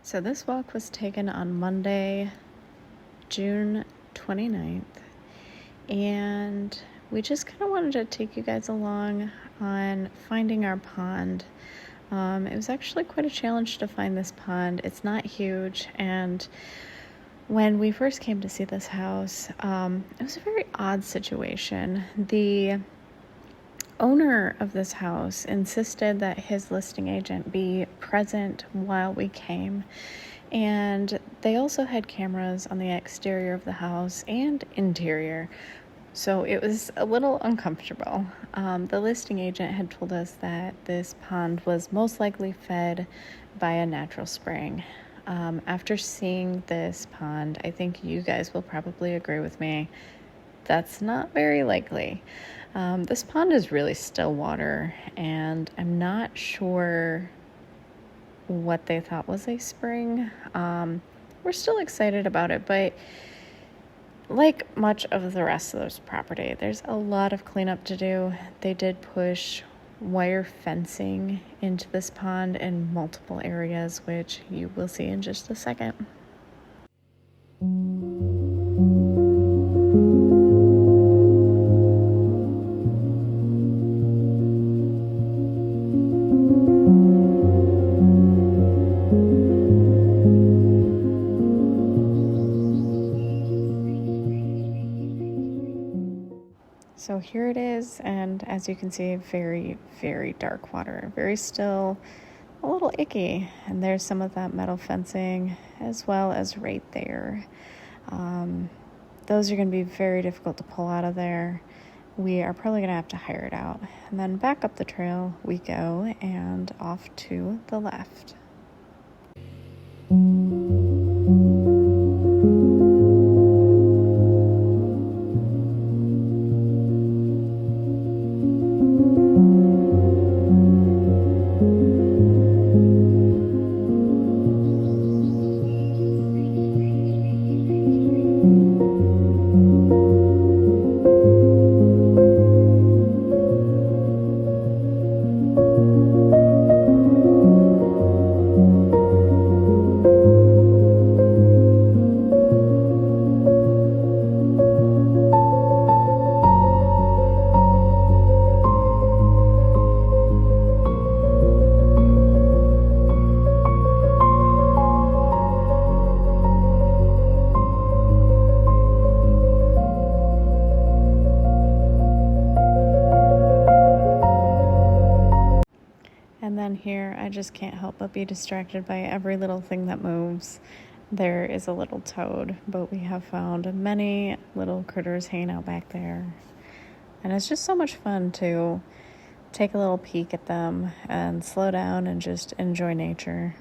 So this walk was taken on Monday, June 29th, and we just kind of wanted to take you guys along on finding our pond. It was actually quite a challenge to find this pond. It's not huge, and when we first came to see this house, it was a very odd situation. The owner of this house insisted that his listing agent be present while we came, and they also had cameras on the exterior of the house and interior, so it was a little uncomfortable. The listing agent had told us that this pond was most likely fed by a natural spring. After seeing this pond, I think you guys will probably agree with me. That's not very likely. This pond is really still water, and I'm not sure what they thought was a spring. We're still excited about it, but like much of the rest of this property, there's a lot of cleanup to do. They did push wire fencing into this pond in multiple areas, which you will see in just a second. So here it is, and as you can see, very, very dark water, very still, a little icky, and there's some of that metal fencing as well as right there. Those are going to be very difficult to pull out of there. We are probably going to have to hire it out. And then back up the trail we go, and off to the left. And then here, I just can't help but be distracted by every little thing that moves. There is a little toad, but we have found many little critters hanging out back there. And it's just so much fun to take a little peek at them and slow down and just enjoy nature.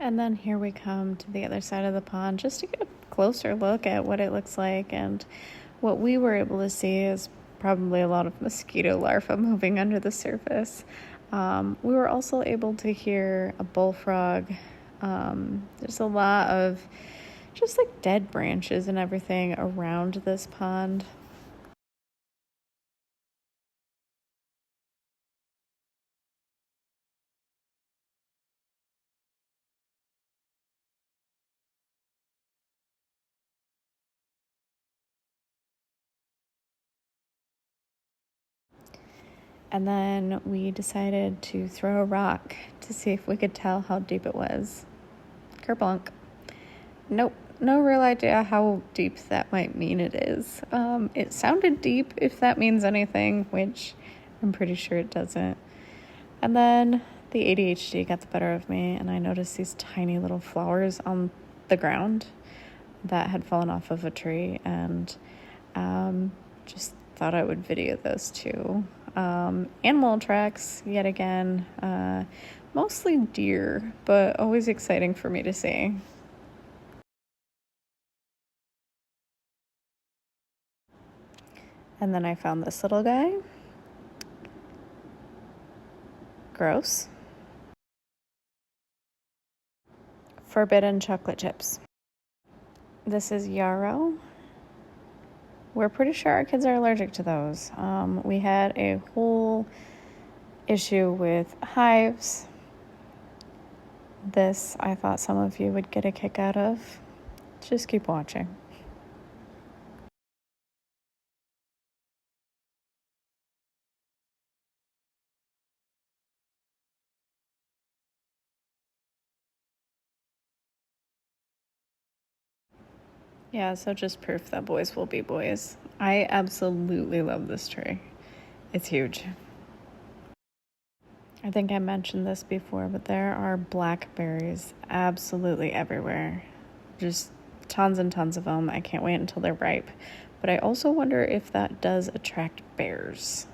And then here we come to the other side of the pond just to get a closer look at what it looks like. And what we were able to see is probably a lot of mosquito larvae moving under the surface. We were also able to hear a bullfrog. There's a lot of just like dead branches and everything around this pond. And then we decided to throw a rock to see if we could tell how deep it was. Kerplunk. Nope, no real idea how deep that might mean it is. It sounded deep, if that means anything, which I'm pretty sure it doesn't. And then the ADHD got the better of me, and I noticed these tiny little flowers on the ground that had fallen off of a tree, and just thought I would video those too. Animal tracks yet again, mostly deer, but always exciting for me to see. And then I found this little guy. Gross. Forbidden chocolate chips. This is yarrow. We're pretty sure our kids are allergic to those. We had a whole issue with hives. This I thought some of you would get a kick out of. Just keep watching. Yeah, so just proof that boys will be boys. I absolutely love this tree. It's huge. I think I mentioned this before, but there are blackberries absolutely everywhere. Just tons and tons of them. I can't wait until they're ripe. But I also wonder if that does attract bears.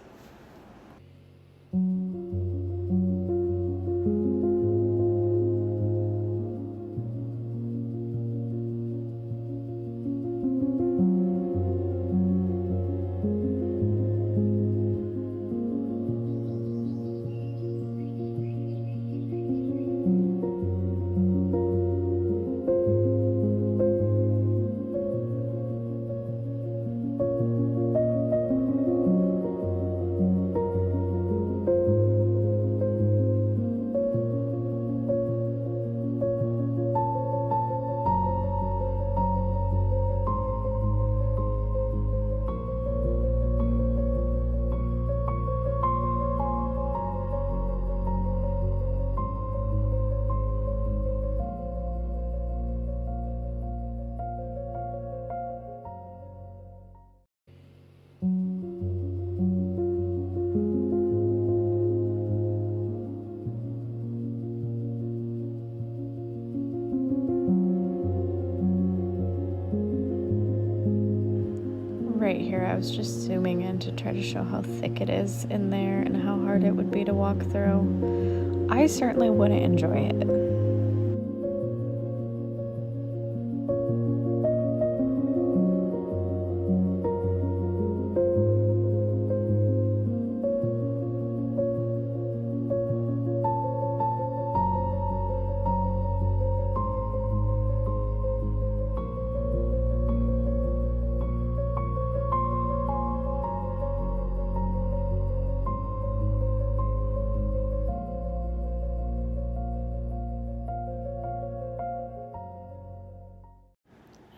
Right here, I was just zooming in to try to show how thick it is in there and how hard it would be to walk through. I certainly wouldn't enjoy it.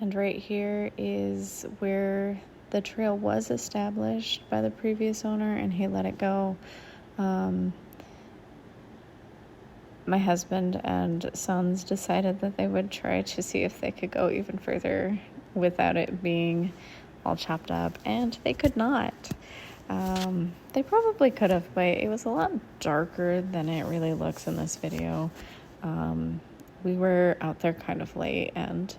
And right here is where the trail was established by the previous owner and he let it go. My husband and sons decided that they would try to see if they could go even further without it being all chopped up, and they could not. They probably could have, but it was a lot darker than it really looks in this video. We were out there kind of late, and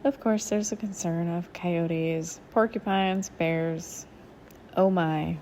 of course there's a concern of coyotes, porcupines, bears. Oh my.